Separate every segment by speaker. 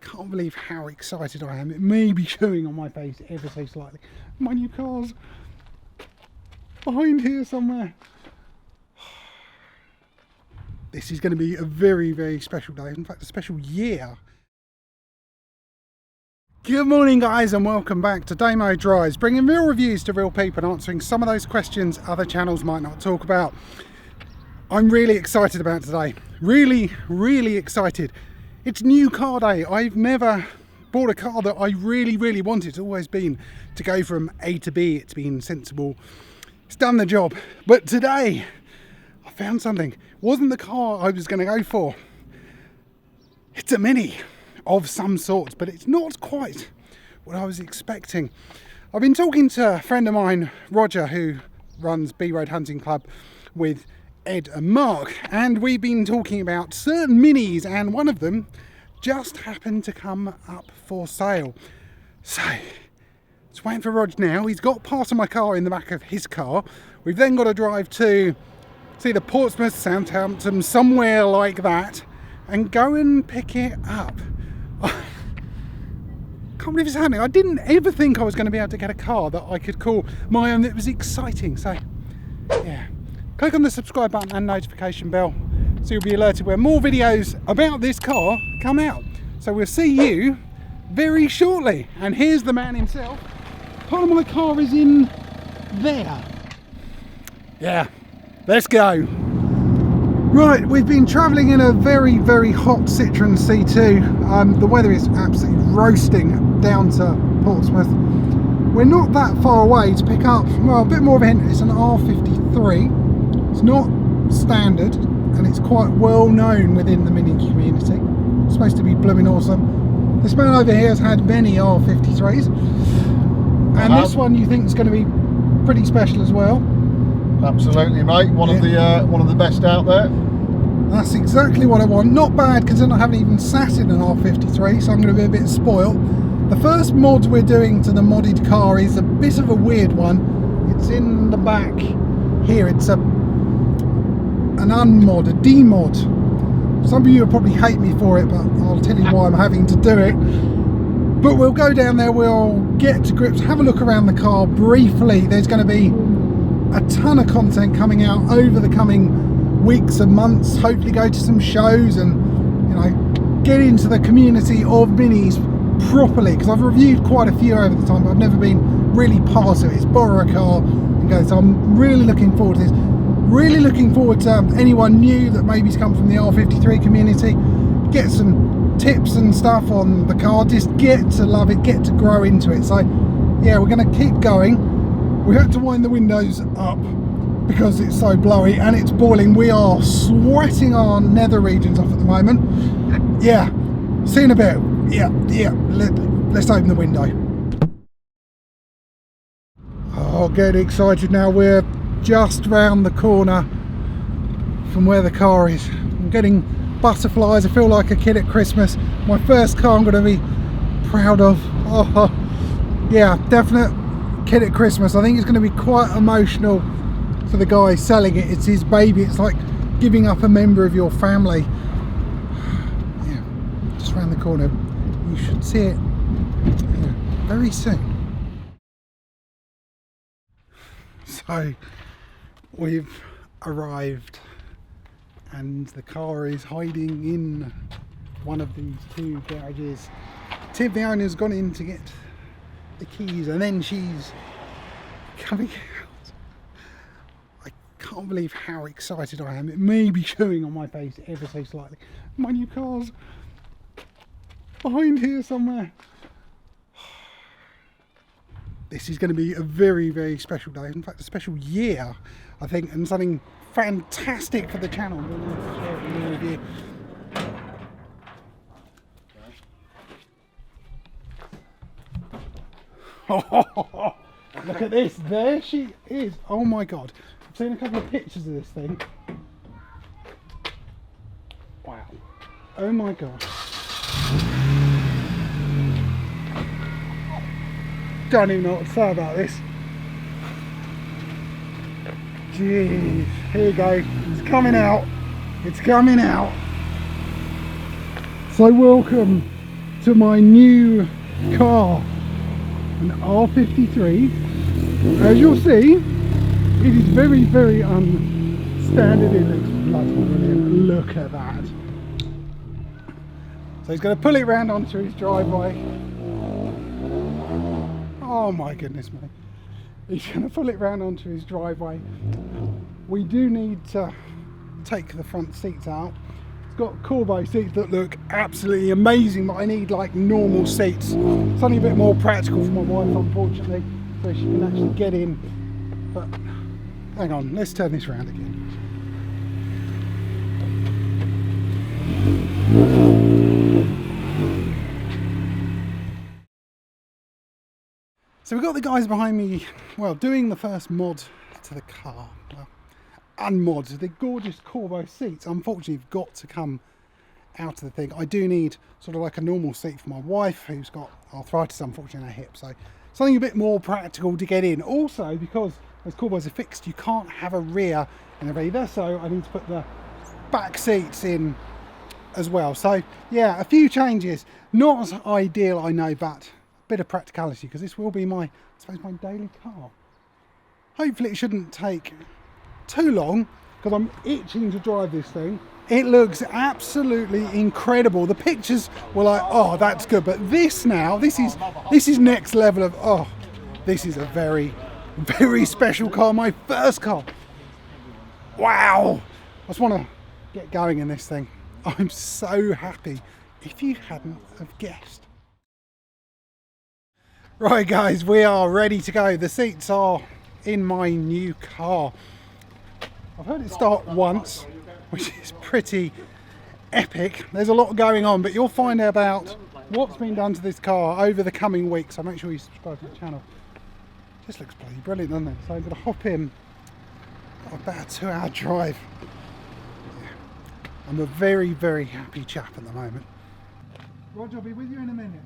Speaker 1: Can't believe how excited I am. It may be showing on my face ever so slightly. My new car's behind here somewhere. This is going to be a very, very special day. In fact, a special year. Good morning, guys, and welcome back to Damo Drives, bringing real reviews to real people and answering some of those questions other channels might not talk about. I'm really excited about today. Really excited. It's new car day. I've never bought a car that I really wanted. It's always been to go from A to B. It's been sensible. It's done the job. But today, I found something. It wasn't the car I was going to go for. It's a Mini of some sort, but it's not quite what I was expecting. I've been talking to a friend of mine, Roger, who runs B Road Hunting Club with Ed and Mark, and we've been talking about certain Minis, and one of them just happened to come up for sale. So it's waiting for Roger now. He's got part of my car in the back of his car. We've then got to drive to either Portsmouth, Southampton, somewhere like that, and go and pick it up. Can't believe it's happening. I didn't ever think I was going to be able to get a car that I could call my own. It was exciting. So yeah, click on the subscribe button and notification bell so you'll be alerted when more videos about this car come out. So we'll see you very shortly. And here's the man himself. Part of my car is in there. Yeah, let's go. Right, we've been travelling in a very hot Citroen C2. The weather is absolutely roasting down to Portsmouth. We're not that far away to pick up, well, a bit more of a hint. It's an R53. It's not standard, and it's quite well known within the Mini community. It's supposed to be blooming awesome. This man over here has had many R53s, and this one you think is going to be pretty special as well.
Speaker 2: Absolutely, mate. One of the best out there.
Speaker 1: That's exactly what I want. Not bad, considering I haven't even sat in an R53, so I'm going to be a bit spoiled. The first mod we're doing to the modded car is a bit of a weird one. It's in the back here. It's an unmod, a demod. Some of you will probably hate me for it, but I'll tell you why I'm having to do it. But we'll go down there, we'll get to grips, have a look around the car briefly. There's going to be a ton of content coming out over the coming weeks and months. Hopefully go to some shows and, you know, get into the community of Minis properly, because I've reviewed quite a few over the time, but I've never been really part of it. It's borrow a car and go. So I'm really looking forward to this. Really looking forward to anyone new that maybe's come from the R53 community. Get some tips and stuff on the car. Just get to love it, get to grow into it. So yeah, we're going to keep going. We had to wind the windows up because it's so blowy and it's boiling. We are sweating our nether regions off at the moment. Yeah, see you in a bit. Yeah, let's open the window. Oh, getting excited now. We're just round the corner from where the car is. I'm getting butterflies. I feel like a kid at Christmas. My first car I'm going to be proud of. Oh, yeah, definite kid at Christmas. I think it's going to be quite emotional for the guy selling it. It's his baby. It's like giving up a member of your family. Yeah, just around the corner. You should see it very soon. So we've arrived and the car is hiding in one of these two garages. Tim, the owner's gone in to get the keys and then she's coming out. I can't believe how excited I am. It may be showing on my face ever so slightly. My new car's behind here somewhere. This is going to be a very special day. In fact, a special year, I think, and something fantastic for the channel. I'm going to share it with you. Oh, look at this. There she is. Oh my god. I've seen a couple of pictures of this thing. Wow. Oh my god. Don't even know what to say about this. Jeez. Here you go. It's coming out. It's coming out. So welcome to my new car, an R53. As you'll see, it is very, very unstandard. It looks bloody brilliant. Look at that. So he's going to pull it round onto his driveway. Oh my goodness me. He's going to pull it round onto his driveway. We do need to take the front seats out. It's got Corbeau seats that look absolutely amazing, but I need like normal seats. It's only a bit more practical for my wife, unfortunately, so she can actually get in. But hang on, let's turn this round again. So we've got the guys behind me, well, doing the first mod to the car. Well, unmod the gorgeous Corbeau seats. Unfortunately, have got to come out of the thing. I do need sort of like a normal seat for my wife, who's got arthritis, unfortunately, in her hip. So something a bit more practical to get in. Also, because those Corbeaus are fixed, you can't have a rear in a either. So I need to put the back seats in as well. So yeah, a few changes. Not as ideal, I know, but bit of practicality, because this will be my, I suppose, my daily car. Hopefully it shouldn't take too long, because I'm itching to drive this thing. It looks absolutely incredible. The pictures were like, oh, that's good, but this now, this is next level of, oh, this is a very, very special car. My first car. Wow. I just want to get going in this thing. I'm so happy, if you hadn't have guessed. Right guys, we are ready to go. The seats are in my new car. I've heard it start once, which is pretty epic. There's a lot going on, but you'll find out about what's been done to this car over the coming weeks. So make sure you subscribe to the channel. This looks bloody brilliant, doesn't it? So I'm going to hop in. Got about a 2-hour drive. Yeah. I'm a very, very happy chap at the moment. Roger, I'll be with you in a minute.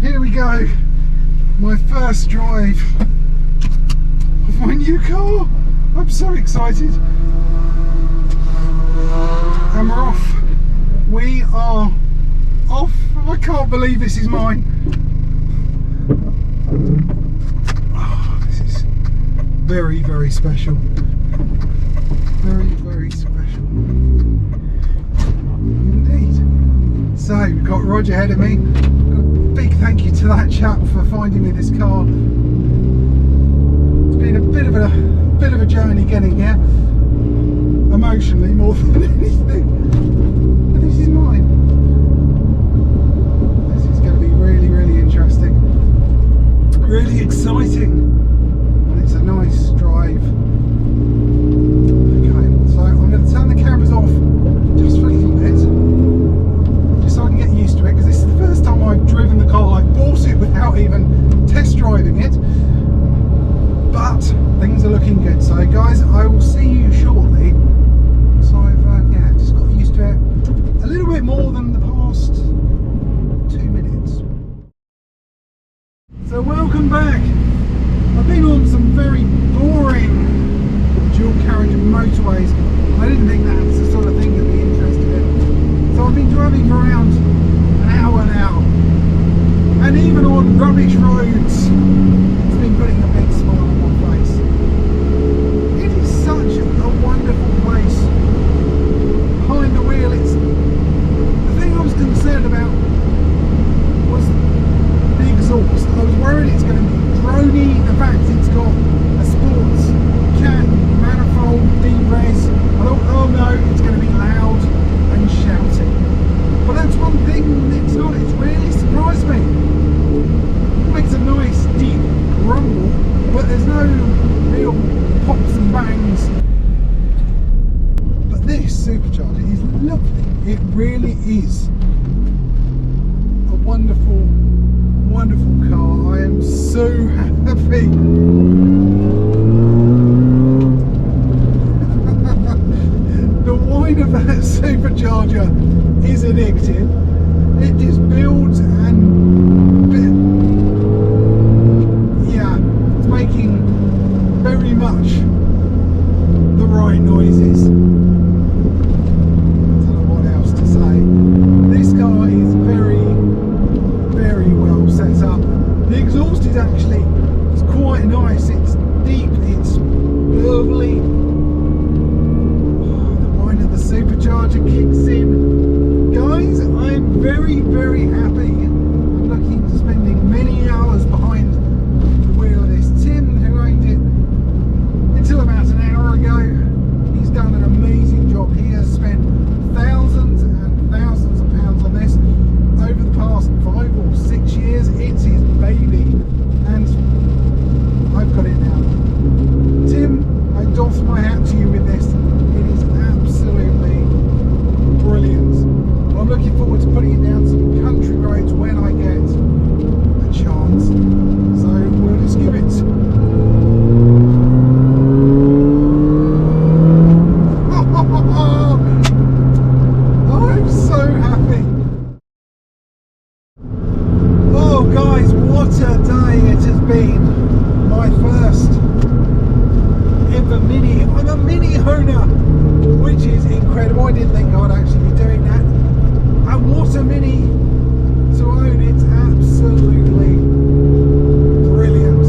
Speaker 1: Here we go, my first drive of my new car. I'm so excited. And we're off. We are off. I can't believe this is mine. Very, very special. Very, very special indeed. So we've got Roger ahead of me. Got a big thank you to that chap for finding me this car. It's been a bit of a journey getting here, emotionally more than anything. But this is mine. This is going to be really, really interesting. Really exciting. It's a nice drive. Okay, so I'm going to turn the cameras off just for a little bit, just so I can get used to it, because this is the first time I've driven the car. I've bought it without even test driving it, but things are looking good. So guys, I will see you shortly. So I've yeah, just got used to it a little bit more than the past 2 minutes. So welcome back. I've been on some very boring dual carriage motorways. I didn't think that's the sort of thing you'd be interested in. So I've been driving for around an hour now. And even on rubbish roads, it's been putting a big smile on my face. It is such a wonderful place. Behind the wheel, it's... The thing I was concerned about was the exhaust. I was worried it's going to be droney. The fact it's got a sports cat manifold D-res. I thought, oh no, it's going to be loud and shouty. But that's one thing it's not. It's really surprised me. It makes a nice deep rumble, but there's no real pops and bangs. But this supercharger is lovely. It really is a wonderful, wonderful car. I am so happy. The whine of that supercharger is addictive. It just builds and Guys, what a day it has been. My first ever Mini. I'm a Mini owner, which is incredible. I didn't think I'd actually be doing that. And what a Mini to own. It's absolutely brilliant.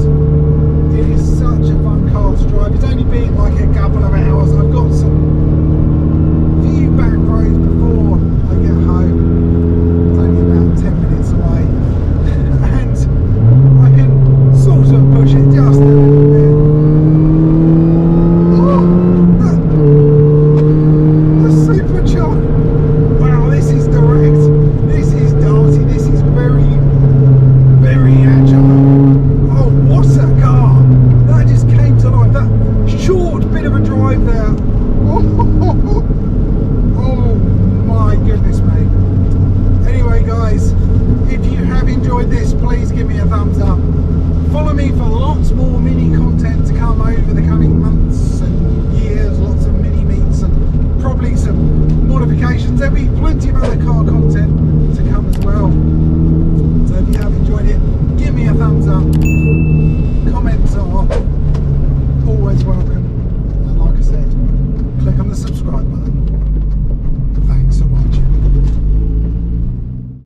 Speaker 1: It is such a fun car to drive. It's only been like a couple of hours. I've got some few back roads before I get home. It's only about 10 minutes away. And I can sort of push it just a little bit. Oh, the supercharged. Wow, this is direct. This is darty. This is very, very agile. Oh, what a car! That just came to life. That short bit of a drive there. Oh my goodness me. Anyway guys, if you have enjoyed this, please give me a thumbs up. Follow me for lots more